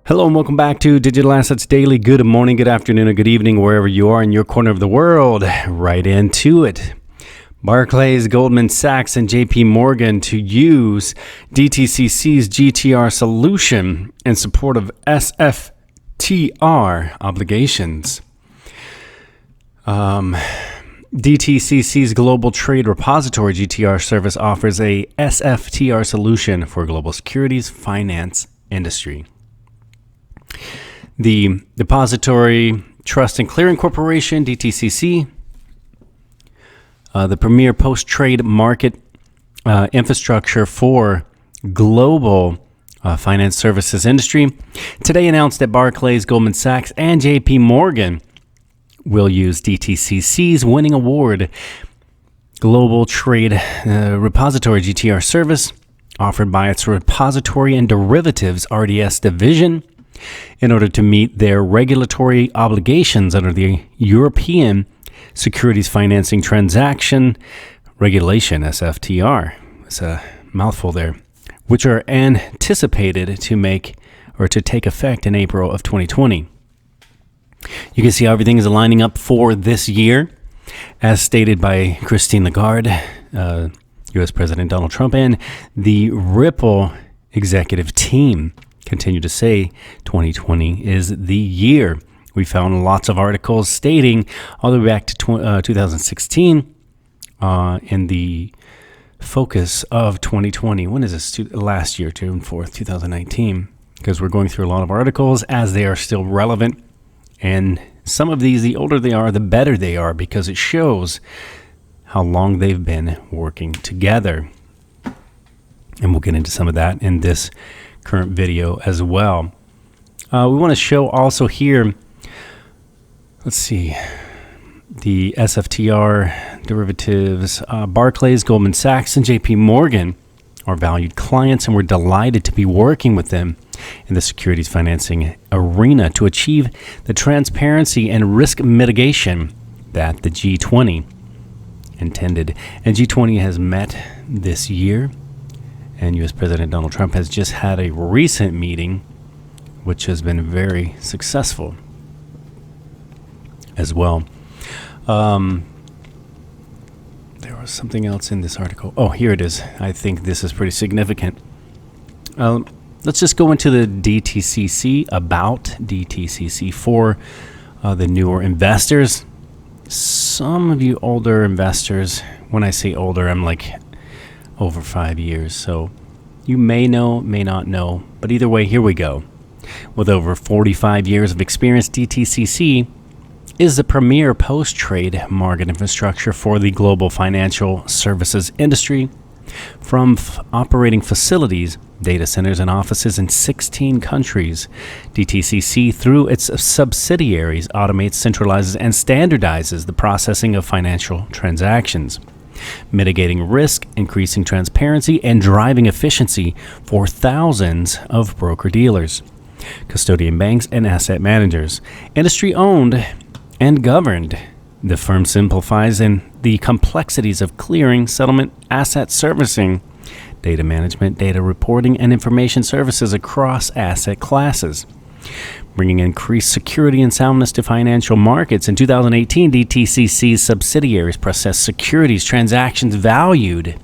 Hello and welcome back to Digital Assets Daily. Good morning, good afternoon, or good evening, wherever you are in your corner of the world. Right into it. Barclays, Goldman Sachs, and JP Morgan to use DTCC's GTR solution in support of SFTR obligations. DTCC's Global Trade Repository GTR service offers a SFTR solution for global securities finance industry. The Depository Trust and Clearing Corporation, DTCC, the premier post-trade market infrastructure for global finance services industry, today announced that Barclays, Goldman Sachs, and JP Morgan will use DTCC's winning award, Global Trade Repository GTR service, offered by its Repository and Derivatives RDS division, in order to meet their regulatory obligations under the European Securities Financing Transaction Regulation, SFTR. It's a mouthful there, which are anticipated to take effect in April of 2020. You can see how everything is lining up for this year, as stated by Christine Lagarde, U.S. President Donald Trump, and the Ripple executive team continue to say 2020 is the year. We found lots of articles stating all the way back to 2016 in the focus of 2020. When is this? Last year, June 4th, 2019, because we're going through a lot of articles as they are still relevant. And some of these, the older they are, the better they are, because it shows how long they've been working together. And we'll get into some of that in this current video as well. We want to show also here, let's see, the SFTR derivatives. Barclays, Goldman Sachs, and JP Morgan are valued clients, and we're delighted to be working with them in the securities financing arena to achieve the transparency and risk mitigation that the G20 intended. And G20 has met this year, and U.S. President Donald Trump has just had a recent meeting, which has been very successful as well. There was something else in this article. Oh, here it is. I think this is pretty significant. Let's just go into the DTCC, about DTCC for the newer investors. Some of you older investors, when I say older, I'm like over 5 years. So you may know, may not know, but either way, here we go. With over 45 years of experience, DTCC is the premier post-trade market infrastructure for the global financial services industry. From operating facilities, data centers, and offices in 16 countries, DTCC, through its subsidiaries, automates, centralizes, and standardizes the processing of financial transactions, mitigating risk, increasing transparency, and driving efficiency for thousands of broker-dealers, custodian banks, and asset managers. Industry-owned and governed, the firm simplifies in the complexities of clearing, settlement, asset servicing, data management, data reporting, and information services across asset classes, bringing increased security and soundness to financial markets. In 2018, DTCC's subsidiaries processed securities transactions valued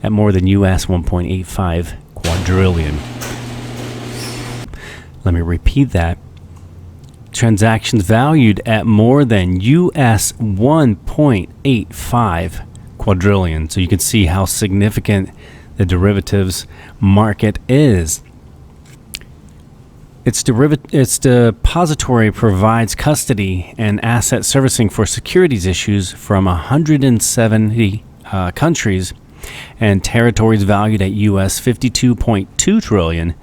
at more than US 1.85 quadrillion. Let me repeat that. Transactions valued at more than US 1.85 quadrillion. So you can see how significant the derivatives market is. Its depository provides custody and asset servicing for securities issues from 170 countries and territories valued at US 52.2 trillion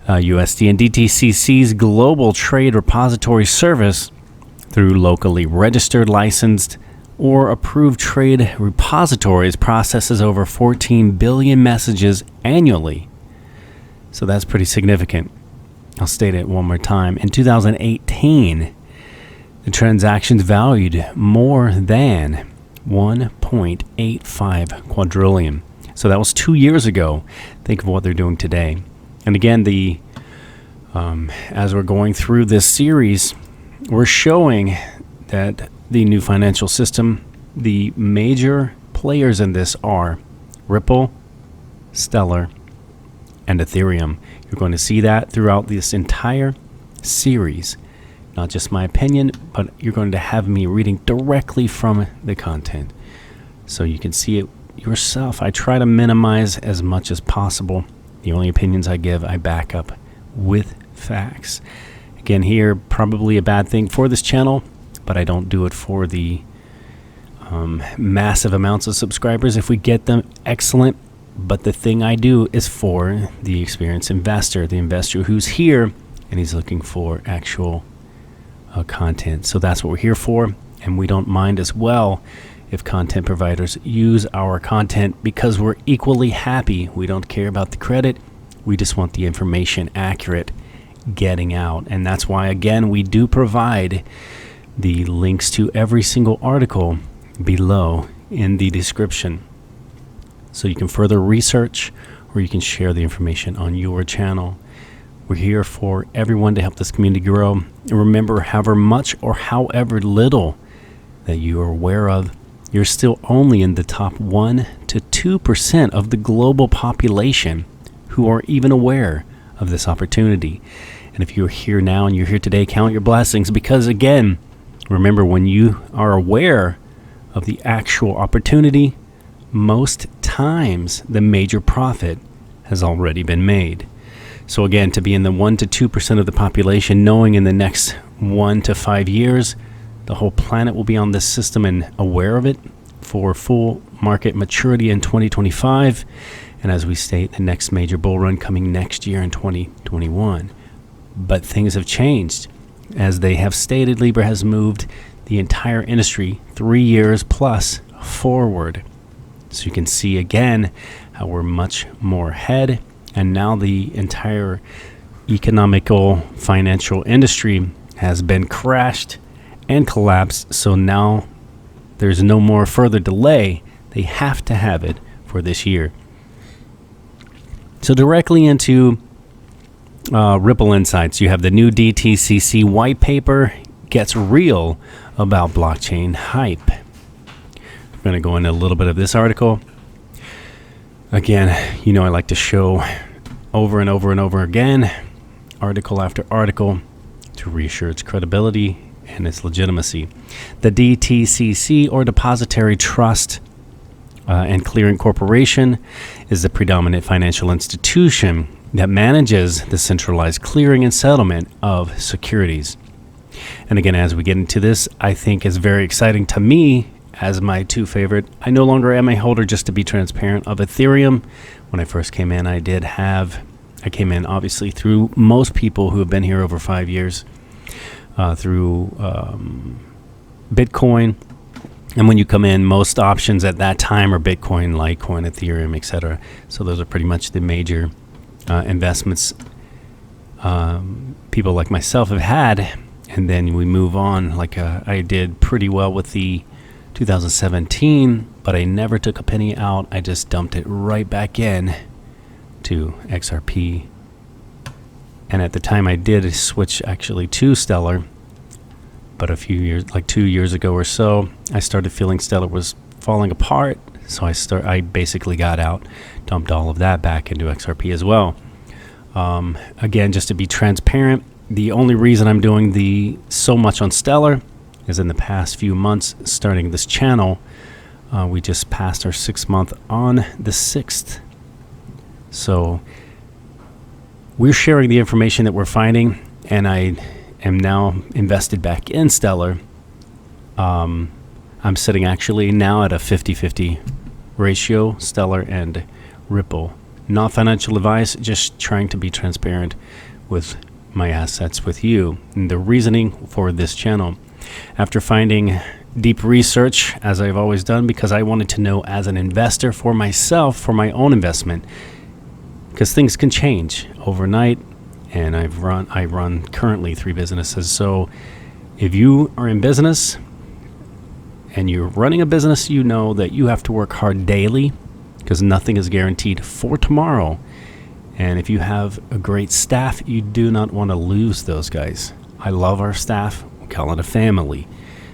USD, and DTCC's Global Trade Repository service through locally registered, licensed, or approved trade repositories processes over 14 billion messages annually. So that's pretty significant. I'll state it one more time. In 2018, the transactions valued more than 1.85 quadrillion. So that was 2 years ago. Think of what they're doing today. And again, the As we're going through this series, we're showing that the new financial system, the major players in this are Ripple, Stellar, and Ethereum. You're going to see that throughout this entire series. Not just my opinion, but you're going to have me reading directly from the content so you can see it yourself. I try to minimize as much as possible. The only opinions I give, I back up with facts. Again, here, probably a bad thing for this channel, but I don't do it for the massive amounts of subscribers. If we get them, excellent. But the thing I do is for the experienced investor, the investor who's here and he's looking for actual content. So that's what we're here for. And we don't mind as well if content providers use our content because we're equally happy. We don't care about the credit. We just want the information accurate getting out. And that's why, again, we do provide the links to every single article below in the description. So you can further research or you can share the information on your channel. We're here for everyone to help this community grow. And remember, however much or however little that you are aware of, you're still only in the top 1 to 2% of the global population who are even aware of this opportunity. And if you're here now and you're here today, count your blessings, because again, remember, when you are aware of the actual opportunity, most times the major profit has already been made. So again, to be in the 1 to 2% of the population, knowing in the next 1 to 5 years, the whole planet will be on this system and aware of it for full market maturity in 2025. And as we state, the next major bull run coming next year in 2021. But things have changed. As they have stated, Libra has moved the entire industry 3 years plus forward. So you can see again how we're much more ahead. And now the entire economical financial industry has been crashed and collapsed. So now there's no more further delay. They have to have it for this year. So directly into Ripple Insights, you have the new DTCC white paper gets real about blockchain hype. We're going to go into a little bit of this article. Again, you know, I like to show over and over and over again, article after article, to reassure its credibility and its legitimacy. The DTCC, or Depository Trust and Clearing Corporation, is the predominant financial institution that manages the centralized clearing and settlement of securities. And again, as we get into this, I think is very exciting to me as my two favorite. I no longer am a holder, just to be transparent, of Ethereum. When I first came in, I came in obviously through most people who have been here over 5 years, through Bitcoin. And when you come in, most options at that time are Bitcoin, Litecoin, Ethereum, etc. So those are pretty much the major investments people like myself have had. And then we move on. Like I did pretty well with the 2017, but I never took a penny out. I just dumped it right back in to XRP. And at the time I did switch actually to Stellar, but a few years, like 2 years ago or so, I started feeling Stellar was falling apart. So I basically got out, dumped all of that back into XRP as well. Again, just to be transparent, the only reason I'm doing so much on Stellar is in the past few months, starting this channel, we just passed our 6th month on the 6th. So we're sharing the information that we're finding, and I am now invested back in Stellar. I'm sitting actually now at a 50-50 ratio, Stellar and Ripple. Not financial advice, just trying to be transparent with my assets with you. And the reasoning for this channel, after finding deep research, as I've always done, because I wanted to know as an investor for myself, for my own investment, because things can change overnight, and I run currently 3 businesses. So if you are in business and you're running a business, you know that you have to work hard daily, because nothing is guaranteed for tomorrow. And if you have a great staff, you do not want to lose those guys. I love our staff. We call it a family.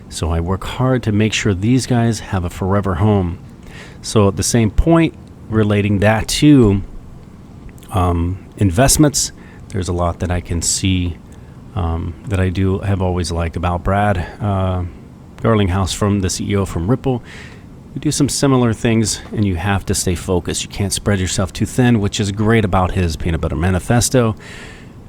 So I work hard to make sure these guys have a forever home. So at the same point, relating that to investments, there's a lot that I can see that I do have always liked about Brad Garlinghouse, from the CEO from Ripple. We do some similar things, and you have to stay focused. You can't spread yourself too thin, which is great about his Peanut Butter Manifesto.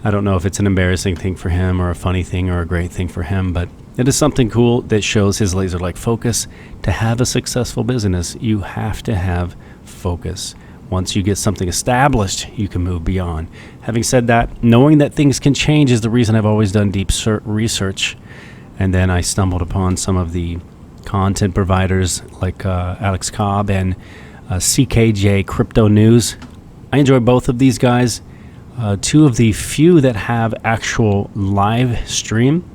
I don't know if it's an embarrassing thing for him or a funny thing or a great thing for him, but it is something cool that shows his laser-like focus. To have a successful business, you have to have focus. Once you get something established, you can move beyond. Having said that, knowing that things can change is the reason I've always done deep research. And then I stumbled upon some of the content providers like Alex Cobb and CKJ Crypto News. I enjoy both of these guys. Two of the few that have actual live stream.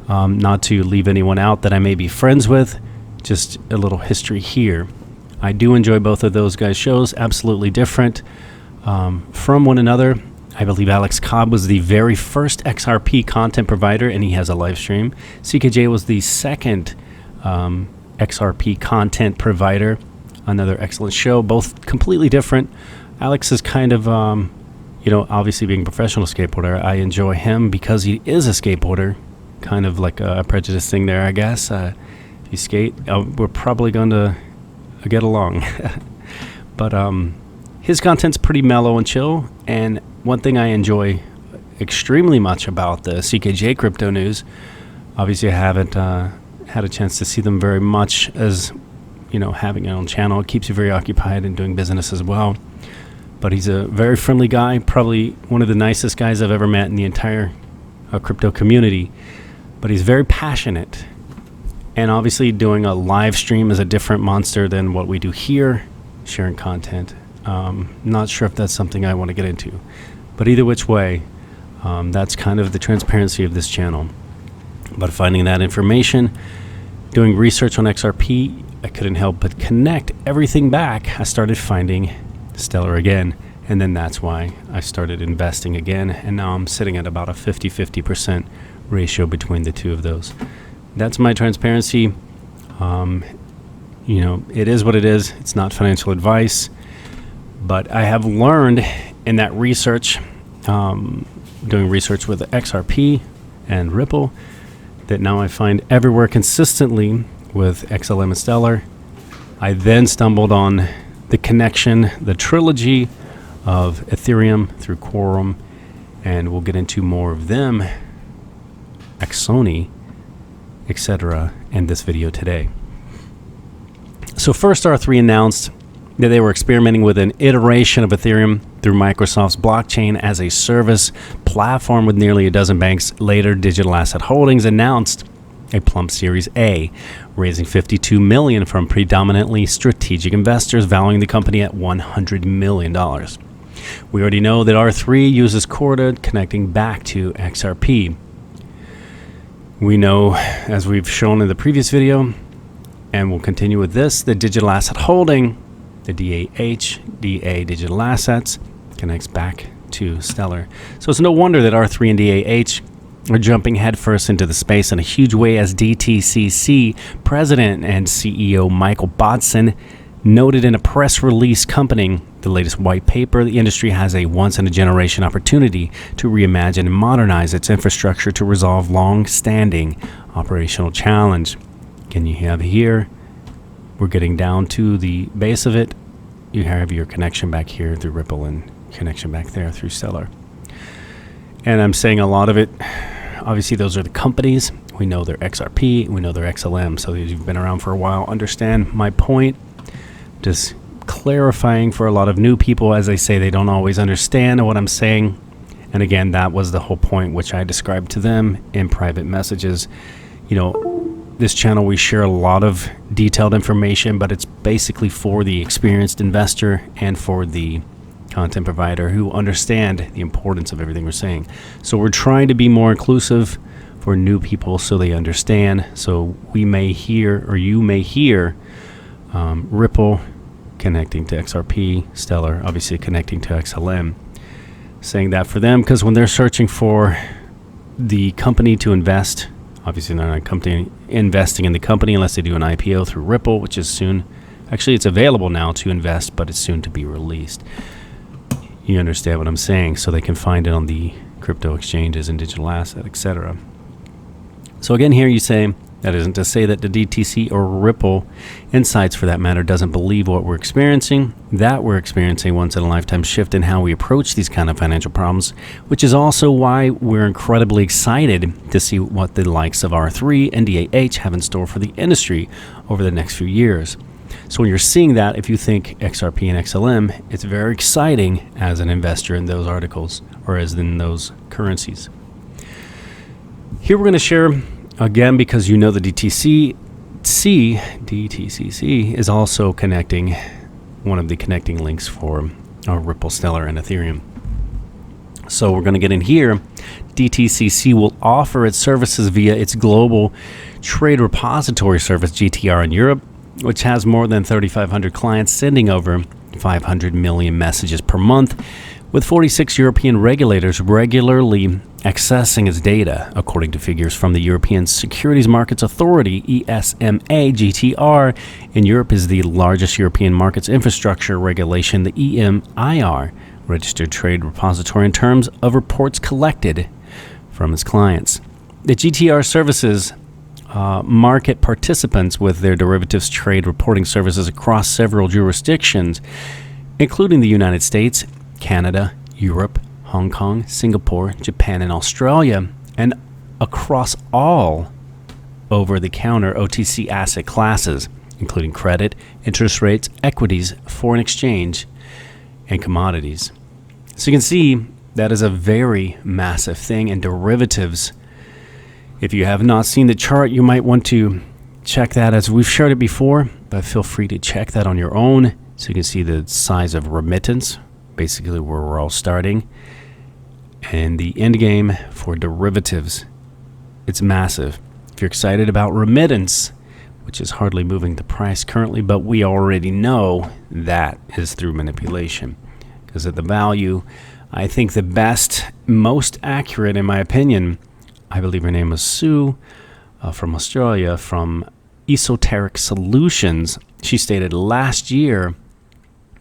Not to leave anyone out that I may be friends with, just a little history here. I do enjoy both of those guys' shows, absolutely different from one another. I believe Alex Cobb was the very first XRP content provider, and he has a live stream. CKJ was the second XRP content provider, another excellent show, both completely different. Alex is kind of, obviously being a professional skateboarder, I enjoy him because he is a skateboarder, kind of like a prejudice thing there, I guess. If you skate, we're probably going to get along. But his content's pretty mellow and chill, and one thing I enjoy extremely much about the CKJ Crypto News, obviously I haven't had a chance to see them very much, as having your own channel, it keeps you very occupied and doing business as well. But he's a very friendly guy, probably one of the nicest guys I've ever met in the entire crypto community. But he's very passionate, and obviously doing a live stream is a different monster than what we do here, sharing content. Not sure if that's something I want to get into, but either which way, that's kind of the transparency of this channel. But finding that information, doing research on XRP, I couldn't help but connect everything back. I started finding Stellar again, and then that's why I started investing again, and now I'm sitting at about a 50-50% ratio between the two of those. That's my transparency. It is what it is. It's not financial advice, but I have learned in that research, doing research with XRP and Ripple, that now I find everywhere consistently with XLM and Stellar. I then stumbled on the connection, the trilogy of Ethereum through Quorum, and we'll get into more of them, Axoni, etc., in this video today. So first, R3 announced that they were experimenting with an iteration of Ethereum through Microsoft's blockchain as a service platform with nearly a dozen banks. Later, Digital Asset Holdings announced a plump Series A, raising $52 million from predominantly strategic investors, valuing the company at $100 million. We already know that R3 uses Corda, connecting back to XRP. We know, as we've shown in the previous video, and we'll continue with this, the Digital Asset Holding, the DA Digital Assets, connects back to Stellar. So it's no wonder that R3 and DAH are jumping headfirst into the space in a huge way, as DTCC President and CEO Michael Botson noted in a press release accompanying the latest white paper. The industry has a once-in-a-generation opportunity to reimagine and modernize its infrastructure to resolve long-standing operational challenge. Can you have here? We're getting down to the base of it. You have your connection back here through Ripple and connection back there through Stellar. And I'm saying a lot of it, obviously those are the companies. We know they're XRP, we know they're XLM. So if you've been around for a while, understand my point. Just clarifying for a lot of new people, as I say, they don't always understand what I'm saying. And again, that was the whole point, which I described to them in private messages. This channel, we share a lot of detailed information, but it's basically for the experienced investor and for the content provider who understand the importance of everything we're saying. So we're trying to be more inclusive for new people so they understand. So we may hear, or you may hear, Ripple connecting to XRP, Stellar obviously connecting to XLM. saying that for them, because when they're searching for the company to invest, obviously they're not company investing in the company unless they do an IPO through Ripple, which is soon. Actually, it's available now to invest, but it's soon to be released. You understand what I'm saying? So they can find it on the crypto exchanges and digital asset, etc. So again, here you say, that isn't to say that the DTC or Ripple Insights, for that matter, doesn't believe what we're experiencing, that we're experiencing once-in-a-lifetime shift in how we approach these kind of financial problems, which is also why we're incredibly excited to see what the likes of R3 and DAH have in store for the industry over the next few years. So when you're seeing that, if you think XRP and XLM, it's very exciting as an investor in those articles or as in those currencies. Here we're going to share, again, because you know the DTCC is also connecting one of the connecting links for Ripple, Stellar, and Ethereum. So we're going to get in here. DTCC will offer its services via its global trade repository service, GTR, in Europe, which has more than 3,500 clients sending over 500 million messages per month, with 46 European regulators regularly accessing its data, according to figures from the European Securities Markets Authority, ESMA. GTR in Europe is the largest European markets infrastructure regulation, the EMIR, registered trade repository in terms of reports collected from its clients. The GTR services market participants with their derivatives trade reporting services across several jurisdictions, including the United States, Canada, Europe, Hong Kong, Singapore, Japan, and Australia, and across all over-the-counter OTC asset classes, including credit, interest rates, equities, foreign exchange, and commodities. So you can see that is a very massive thing, and derivatives, if you have not seen the chart, you might want to check that, as we've shared it before, but feel free to check that on your own so you can see the size of remittance, basically where we're all starting, and the end game for derivatives. It's massive. If you're excited about remittance, which is hardly moving the price currently, but we already know that is through manipulation, because at the value, I think the best, most accurate, in my opinion, I believe her name was Sue from Australia, from Esoteric Solutions. She stated last year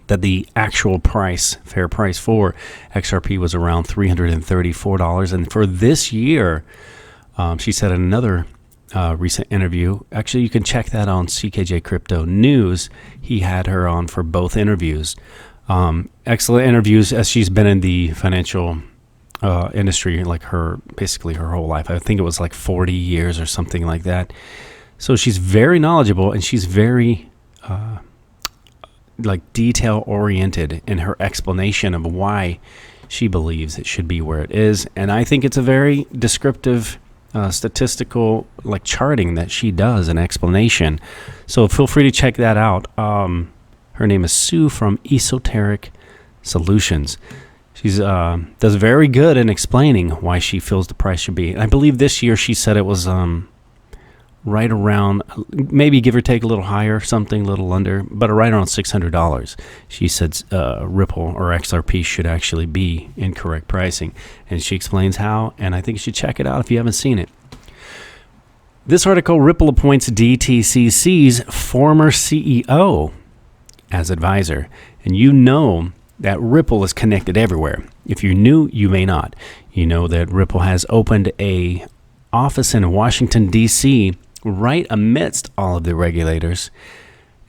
that the actual price, fair price for XRP was around $334. And for this year, she said in another recent interview, actually you can check that on CKJ Crypto News. He had her on for both interviews. Excellent interviews, as she's been in the financial industry like basically her whole life. I think it was like 40 years or something like that. So she's very knowledgeable, and she's very detail oriented in her explanation of why she believes it should be where it is. And I think it's a very descriptive statistical charting that she does, an explanation. So feel free to check that out. Her name is Sue from Esoteric Solutions. She's does very good in explaining why she feels the price should be. And I believe this year she said it was right around, maybe give or take a little higher, something a little under, but right around $600. She said Ripple or XRP should actually be incorrect pricing. And she explains how, and I think you should check it out if you haven't seen it. This article, Ripple appoints DTCC's former CEO as advisor. And you know that Ripple is connected everywhere. If you're new, you may not. You know that Ripple has opened a office in Washington, D.C., right amidst all of the regulators,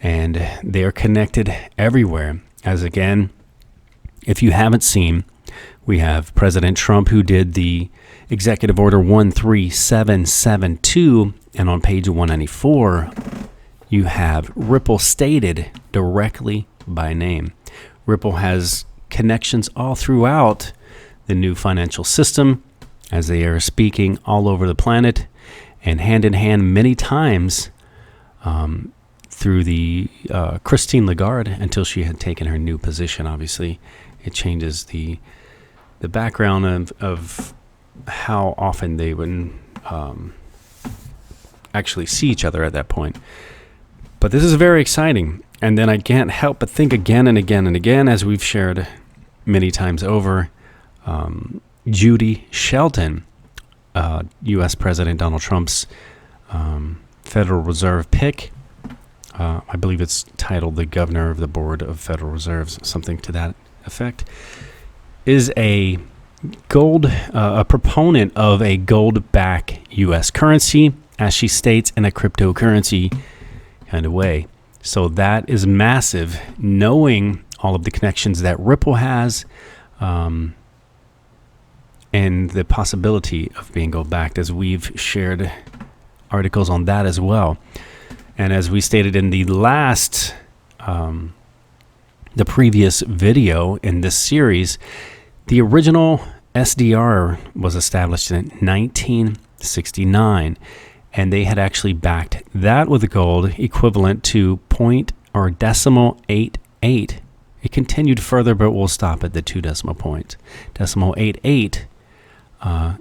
and they're connected everywhere. As again, if you haven't seen, we have President Trump, who did the Executive Order 13772, and on page 194, you have Ripple stated directly by name. Ripple has connections all throughout the new financial system, as they are speaking all over the planet, and hand in hand many times through the Christine Lagarde, until she had taken her new position. Obviously, it changes the background of how often they would actually see each other at that point. But this is very exciting. And then I can't help but think again and again and again, as we've shared many times over, Judy Shelton, U.S. President Donald Trump's Federal Reserve pick. I believe it's titled the Governor of the Board of Federal Reserves, something to that effect, is a proponent of a gold-backed U.S. currency, as she states, in a cryptocurrency kind of way. So that is massive, knowing all of the connections that Ripple has, and the possibility of being gold-backed, as we've shared articles on that as well. And as we stated in the previous video in this series, the original SDR was established in 1969, and they had actually backed that with gold equivalent to .88. It continued further, but we'll stop at the 2 decimal points. .88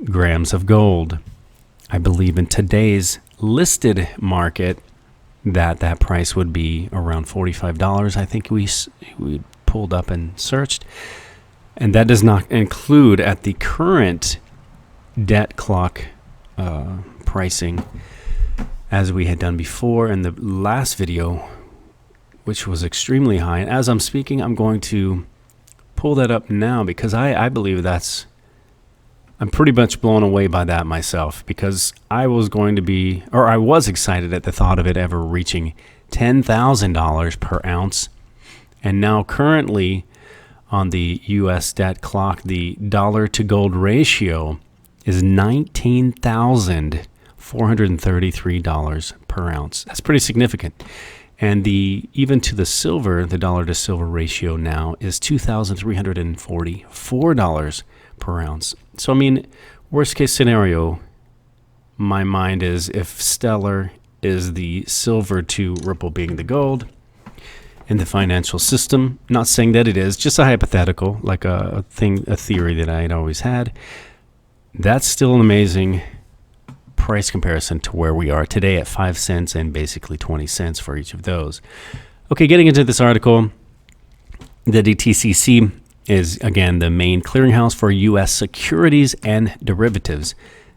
grams of gold. I believe in today's listed market that price would be around $45. I think we pulled up and searched. And that does not include at the current debt clock pricing, as we had done before in the last video, which was extremely high. And as I'm speaking, I'm going to pull that up now, because I believe I'm pretty much blown away by that myself, because I was excited at the thought of it ever reaching $10,000 per ounce. And now currently on the U.S. debt clock, the dollar to gold ratio is $19,433 per ounce. That's pretty significant. And even to the silver, the dollar to silver ratio now is $2,344 per ounce. So, I mean, worst case scenario, my mind is, if Stellar is the silver to Ripple being the gold in the financial system, not saying that it is, just a hypothetical, like a theory that I had always had, that's still an amazing price comparison to where we are today at 5 cents and basically 20 cents for each of those. Okay, getting into this article, the DTCC is, again, the main clearinghouse for U.S. securities and derivatives.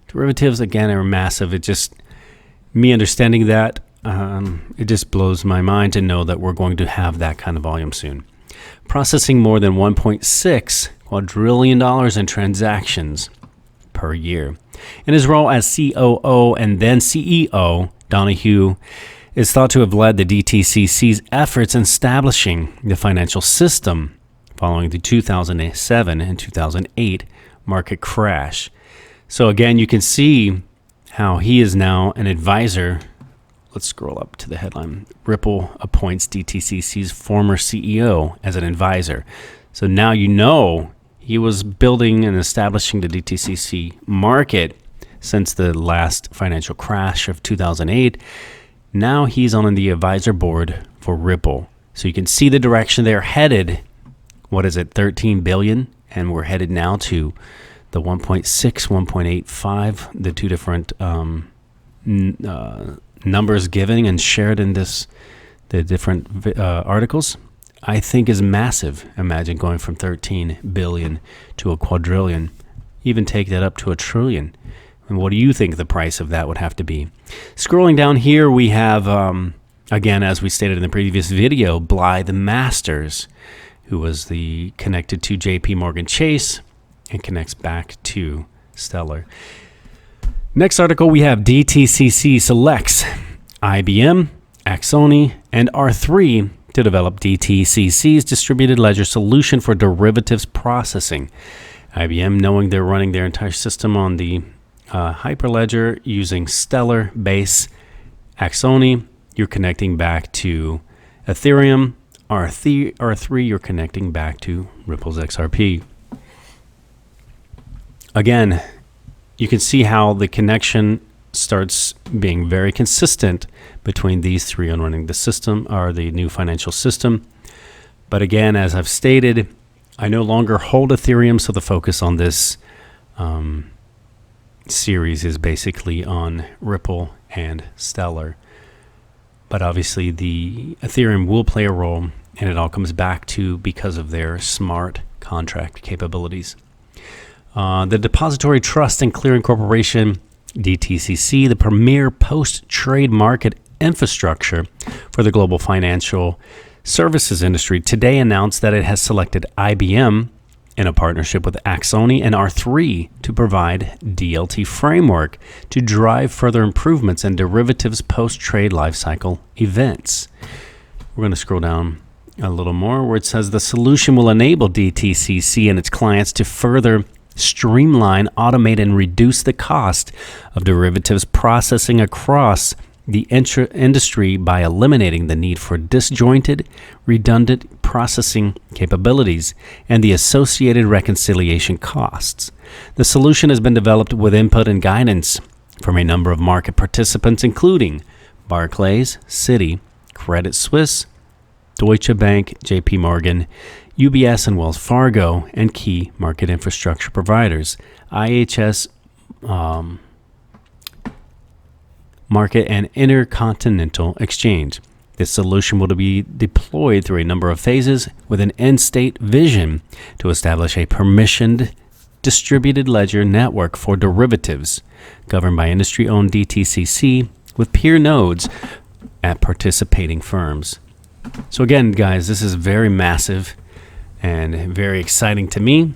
Derivatives, again, are massive. Me understanding that, it just blows my mind to know that we're going to have that kind of volume soon. Processing more than $1.6 quadrillion in transactions per year. In his role as COO and then CEO, Donahue is thought to have led the DTCC's efforts in establishing the financial system following the 2007 and 2008 market crash. So again, you can see how he is now an advisor. Let's scroll up to the headline. Ripple appoints DTCC's former CEO as an advisor. So now you know he was building and establishing the DTCC market since the last financial crash of 2008. Now he's on the advisor board for Ripple. So you can see the direction they're headed. What is it, 13 billion? And we're headed now to the 1.6, 1.85, the two different numbers given and shared in the different articles, I think is massive. Imagine going from 13 billion to a quadrillion, even take that up to a trillion. And what do you think the price of that would have to be? Scrolling down here, we have, again, as we stated in the previous video, Blythe Masters, who was connected to JP Morgan Chase and connects back to Stellar. Next article, we have DTCC selects IBM, Axoni, and R3 to develop DTCC's distributed ledger solution for derivatives processing. IBM, knowing they're running their entire system on the Hyperledger using Stellar base. Axoni, you're connecting back to Ethereum. R3, you're connecting back to Ripple's XRP. Again, you can see how the connection starts being very consistent between these three on running the system, or the new financial system. But again, as I've stated, I no longer hold Ethereum, so the focus on this series is basically on Ripple and Stellar. But obviously the Ethereum will play a role, and it all comes back to because of their smart contract capabilities. The Depository Trust and Clearing Corporation, DTCC, the premier post-trade market infrastructure for the global financial services industry, today announced that it has selected IBM in a partnership with Axoni and R3 to provide DLT framework to drive further improvements in derivatives post-trade lifecycle events. We're going to scroll down a little more where it says the solution will enable DTCC and its clients to further streamline, automate, and reduce the cost of derivatives processing across the industry by eliminating the need for disjointed, redundant processing capabilities and the associated reconciliation costs. The solution has been developed with input and guidance from a number of market participants, including Barclays, Citi, Credit Suisse, Deutsche Bank, JP Morgan, UBS, and Wells Fargo, and key market infrastructure providers, IHS Market and Intercontinental Exchange. This solution will be deployed through a number of phases with an end-state vision to establish a permissioned distributed ledger network for derivatives governed by industry-owned DTCC with peer nodes at participating firms. So again, guys, this is very massive and very exciting to me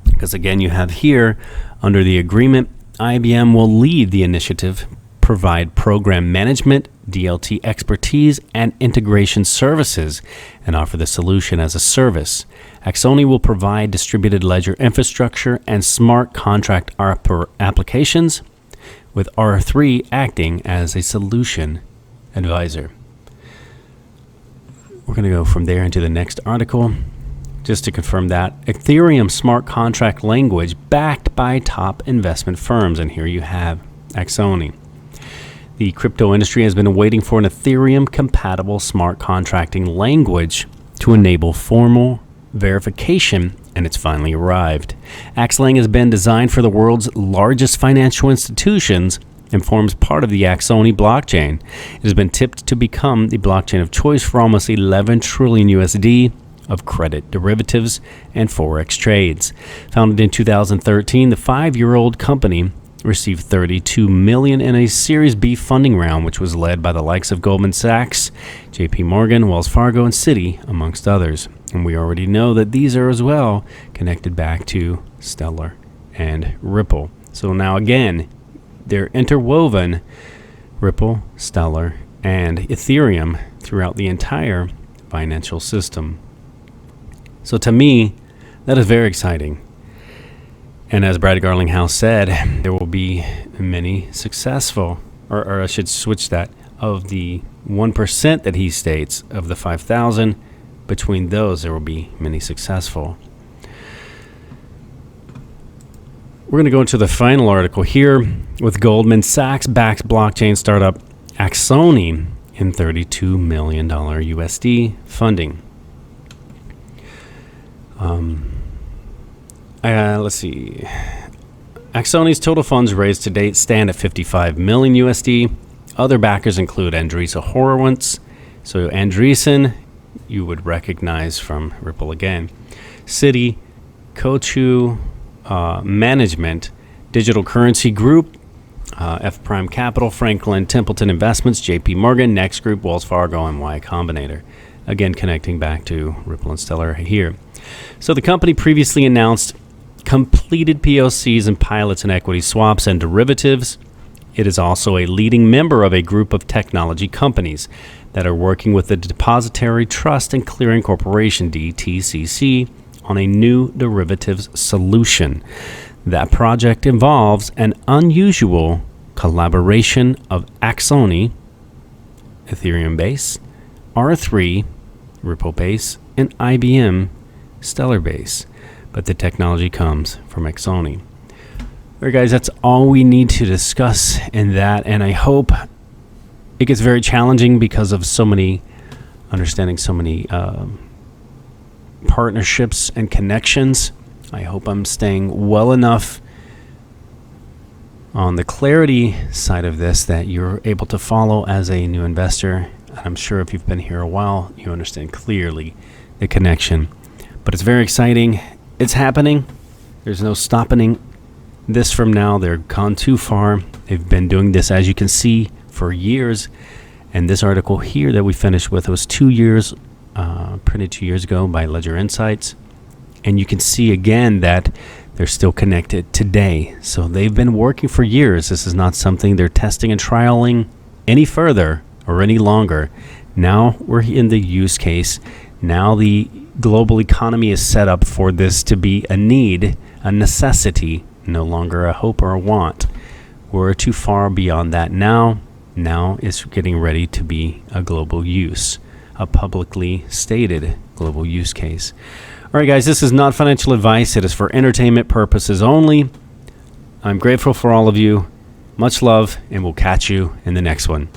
because, again, you have here under the agreement, IBM will lead the initiative, provide program management, DLT expertise, and integration services, and offer the solution as a service. Axoni will provide distributed ledger infrastructure and smart contract applications, with R3 acting as a solution advisor. We're going to go from there into the next article. Just to confirm that, Ethereum smart contract language backed by top investment firms. And here you have Axoni. The crypto industry has been waiting for an Ethereum-compatible smart contracting language to enable formal verification, and it's finally arrived. Axlang has been designed for the world's largest financial institutions and forms part of the Axoni blockchain. It has been tipped to become the blockchain of choice for almost 11 trillion USD of credit derivatives and forex trades. Founded in 2013, the 5-year-old company received $32 million in a Series B funding round, which was led by the likes of Goldman Sachs, JP Morgan, Wells Fargo, and Citi, amongst others. And we already know that these are as well connected back to Stellar and Ripple. So now again, they're interwoven, Ripple, Stellar, and Ethereum throughout the entire financial system. So to me, that is very exciting. And as Brad Garlinghouse said, there will be many successful, or I should switch that, of the 1% that he states of the 5,000, between those there will be many successful. We're going to go into the final article here with Goldman Sachs backs blockchain startup Axoni in $32 million USD funding. Let's see. Axoni's total funds raised to date stand at $55 million USD. Other backers include Andreessen Horowitz. So Andreessen, you would recognize from Ripple again. Citi, Kochu Management, Digital Currency Group, F Prime Capital, Franklin Templeton Investments, JP Morgan, Next Group, Wells Fargo, and Y Combinator. Again, connecting back to Ripple and Stellar here. So the company previously announced completed POCs and pilots in equity swaps and derivatives. It is also a leading member of a group of technology companies that are working with the Depository Trust and Clearing Corporation, DTCC, on a new derivatives solution. That project involves an unusual collaboration of Axoni, Ethereum base, R3, Ripple base, and IBM, Stellar base. But the technology comes from Axoni. All right, guys, that's all we need to discuss in that. And I hope it gets very challenging because of understanding so many partnerships and connections. I hope I'm staying well enough on the clarity side of this that you're able to follow as a new investor. I'm sure if you've been here a while, you understand clearly the connection. But it's very exciting. It's happening. There's no stopping this from now. They're gone too far. They've been doing this, as you can see, for years. And this article here that we finished with was 2 years, printed 2 years ago by Ledger Insights. And you can see again that they're still connected today. So they've been working for years. This is not something they're testing and trialing any further or any longer. Now we're in the use case. Now the global economy is set up for this to be a need, a necessity, no longer a hope or a want. We're too far beyond that now. Now it's getting ready to be a global use, a publicly stated global use case. All right, guys, this is not financial advice. It is for entertainment purposes only. I'm grateful for all of you. Much love, and we'll catch you in the next one.